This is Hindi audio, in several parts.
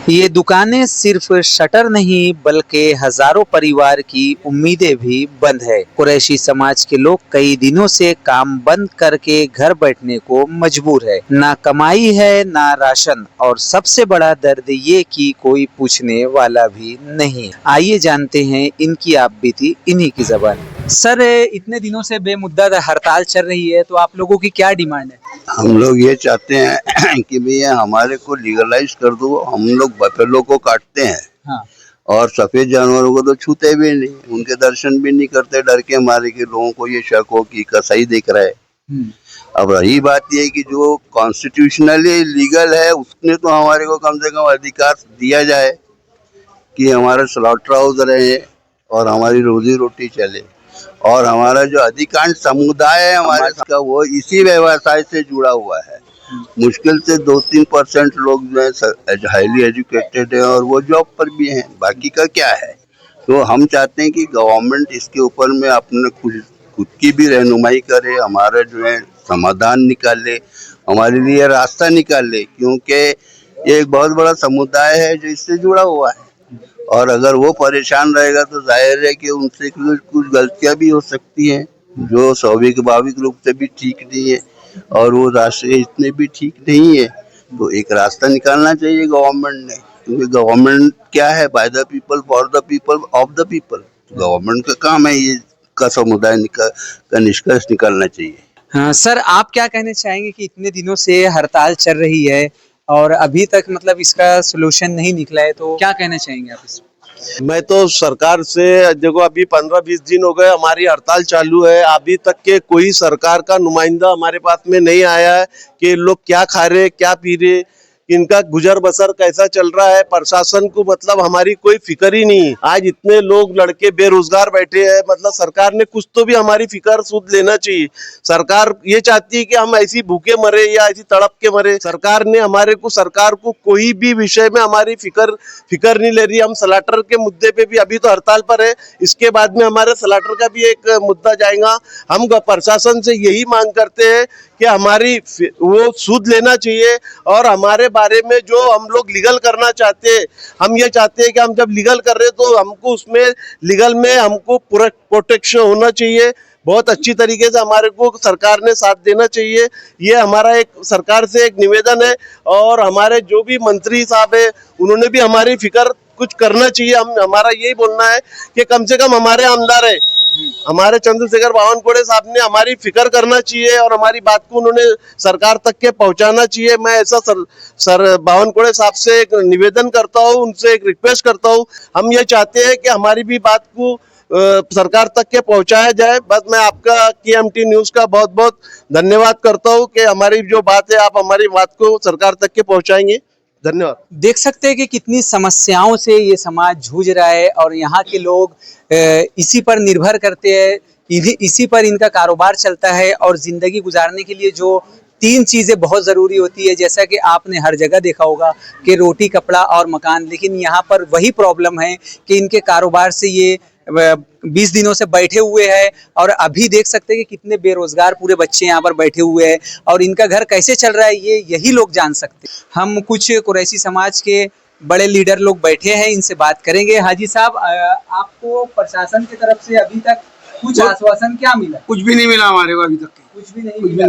ये दुकानें सिर्फ शटर नहीं बल्कि हजारों परिवार की उम्मीदें भी बंद है। कुरैशी समाज के लोग कई दिनों से काम बंद करके घर बैठने को मजबूर है। ना कमाई है ना राशन, और सबसे बड़ा दर्द ये कि कोई पूछने वाला भी नहीं। आइए जानते हैं इनकी आप बीती इन्हीं की जबान। सर, इतने दिनों से बेमुद्दत हड़ताल चल रही है, तो आप लोगों की क्या डिमांड है? हम लोग ये चाहते हैं कि भैया हमारे को लीगलाइज कर दो। हम लोग बफेलो को काटते हैं हाँ। और सफेद जानवरों को तो छूते भी नहीं, उनके दर्शन भी नहीं करते, डर के मारे कि लोगों को ये शक हो कि कसाई दिख रहा है। अब रही बात ये कि जो कॉन्स्टिट्यूशनली लीगल है उसने तो हमारे को कम से कम अधिकार दिया जाए कि हमारे स्लॉटर हाउस रहे और हमारी रोजी रोटी चले। और हमारा जो अधिकांश समुदाय है हमारे का, वो इसी व्यवसाय से जुड़ा हुआ है। मुश्किल से 2-3% लोग जो है हाईली एजुकेटेड है और वो जॉब पर भी हैं, बाकी का क्या है। तो हम चाहते हैं कि गवर्नमेंट इसके ऊपर में अपने खुद की भी रहनुमाई करे, हमारा जो है समाधान निकाले, हमारे लिए रास्ता निकाले, क्योंकि ये एक बहुत बड़ा समुदाय है जो इससे जुड़ा हुआ है। और अगर वो परेशान रहेगा तो जाहिर है कि उनसे कुछ गलतियां भी हो सकती हैं जो स्वाभाविक रूप से भी ठीक नहीं है, और वो राष्ट्रीय इतने भी ठीक नहीं है। तो एक रास्ता निकालना चाहिए गवर्नमेंट ने, क्योंकि गवर्नमेंट क्या है, by the people for the people of the people. Government का काम है ये का समुदाय का निष्कर्ष निकालना चाहिए। हाँ सर, आप क्या कहना चाहेंगे कि इतने दिनों से हड़ताल चल रही है और अभी तक मतलब इसका सलूशन नहीं निकला है, तो क्या कहना चाहेंगे आप इसमें? मैं तो सरकार से, देखो अभी 15-20 दिन हो गए हमारी हड़ताल चालू है, अभी तक के कोई सरकार का नुमाइंदा हमारे पास में नहीं आया है कि लोग क्या खा रहे, क्या पी रहे, इनका गुजर बसर कैसा चल रहा है। प्रशासन को मतलब हमारी कोई फिक्र ही नहीं। आज इतने लोग लड़के बेरोजगार बैठे हैं, मतलब सरकार ने कुछ तो भी हमारी फिक्र सुध लेना चाहिए। सरकार ये चाहती है कि हम ऐसी भूखे मरे या ऐसी तड़प के मरे। सरकार को कोई भी विषय में हमारी फिक्र नहीं ले रही। हम स्लाटर के मुद्दे पे भी अभी तो हड़ताल पर है, इसके बाद में हमारे स्लाटर का भी एक मुद्दा जाएगा। हम प्रशासन से यही मांग करते हैं कि हमारी वो सूद लेना चाहिए, और हमारे बारे में जो हम लोग लीगल करना चाहते हैं, हम ये चाहते हैं कि हम जब लीगल कर रहे हैं तो हमको उसमें लीगल में हमको पूरा प्रोटेक्शन होना चाहिए। बहुत अच्छी तरीके से हमारे को सरकार ने साथ देना चाहिए। ये हमारा एक सरकार से एक निवेदन है, और हमारे जो भी मंत्री साहब है उन्होंने भी हमारी फिक्र कुछ करना चाहिए। हमारा यही बोलना है कि कम से कम हमारे आमदार है, हमारे चंद्रशेखर बावनकुळे साहब ने हमारी फिक्र करना चाहिए और हमारी बात को उन्होंने सरकार तक के पहुंचाना चाहिए। मैं ऐसा सर बावनकुळे साहब से एक निवेदन करता हूं, उनसे एक रिक्वेस्ट करता हूं। हम ये चाहते हैं कि हमारी भी बात को सरकार तक के पहुंचाया जाए। बस मैं आपका KMT न्यूज का बहुत बहुत धन्यवाद करता हूं कि हमारी जो बात है आप हमारी बात को सरकार तक के पहुंचाएंगे। धन्यवाद। देख सकते हैं कि कितनी समस्याओं से ये समाज जूझ रहा है, और यहाँ के लोग इसी पर निर्भर करते हैं, इसी पर इनका कारोबार चलता है। और जिंदगी गुजारने के लिए जो 3 चीजें बहुत जरूरी होती है, जैसा कि आपने हर जगह देखा होगा कि रोटी, कपड़ा और मकान, लेकिन यहाँ पर वही प्रॉब्लम है कि इनके कारोबार से ये 20 दिनों से बैठे हुए हैं। और अभी देख सकते हैं कि कितने बेरोजगार पूरे बच्चे यहाँ पर बैठे हुए हैं, और इनका घर कैसे चल रहा है ये यही लोग जान सकते हैं। हम कुछ कुरैशी समाज के बड़े लीडर लोग बैठे हैं, इनसे बात करेंगे। हाजी साहब, आपको प्रशासन की तरफ से अभी तक कुछ आश्वासन क्या मिला? कुछ भी नहीं मिला हमारे को अभी तक। कुछ भी नहीं मिला।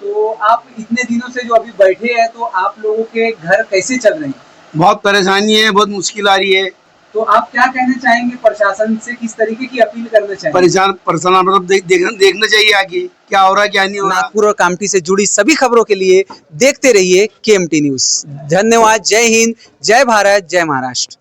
तो आप इतने दिनों से जो अभी बैठे हैं, तो आप लोगों के घर कैसे चल रहे हैं? बहुत परेशानी है, बहुत मुश्किल आ रही है। तो आप क्या कहना चाहेंगे, प्रशासन से किस तरीके की अपील करना चाहेंगे? परेशान मतलब देखना चाहिए आगे क्या हो रहा है क्या नहीं हो रहा। नागपुर और कामठी से जुड़ी सभी खबरों के लिए देखते रहिए KMT न्यूज। धन्यवाद। जय हिंद, जय भारत, जय महाराष्ट्र।